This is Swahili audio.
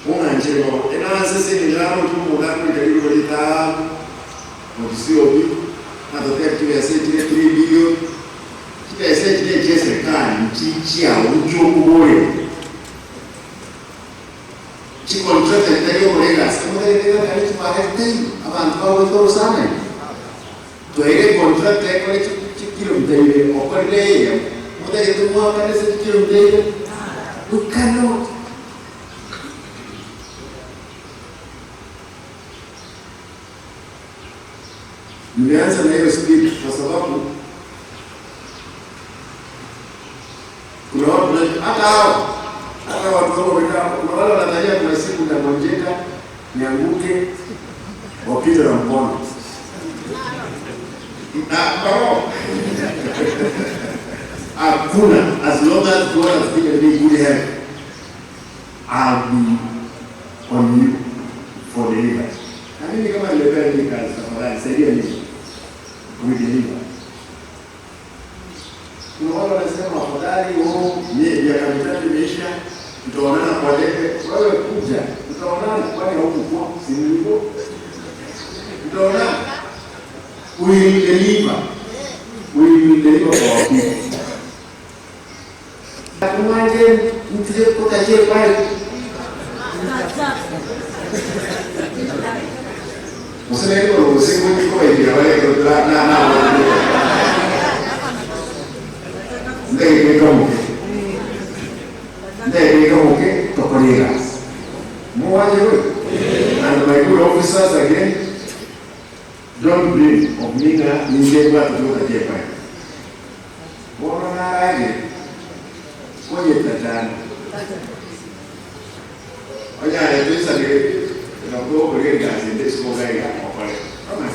Unganjelo enase ngilalo tumuda kwidalilo lita msiyobi na tokea ya seti 3 bilioni kile seti ya serikali chichi au ujokuboyo chi contract ndio kolega kama ile kali tumahe abantu bawe toro sana to ile contract ile kilo mtende okole muda yetu mwaka ile seti kilo mtende ukano nimeanza na hiyo speed kwa sababu kuna watu hata watu kuna wale wanatarajia kuna siku nitagonjeka nianguke wapite na mkono hakuna, as long as God has given me good health I'll be on you for deliverance. Na mimi kama nimepewa hii kazi tafadhali saidia mimi kuideliver. Kuna wale wanasema afadhali miaka mitatu imeisha tutaonana kwa debe. Wewe kuja tutaonana kwani haukuwa si nilivyo? Tutaonana. We will deliver for our people. Akumanje mtije kukaje pale. Useme hivyo usiku niko hivi wale na ndege kama tokolera mwaje wewe and my good officers again don't dream of mina ningewa kutoka Japan bora na raje kwenye tatani oya ndio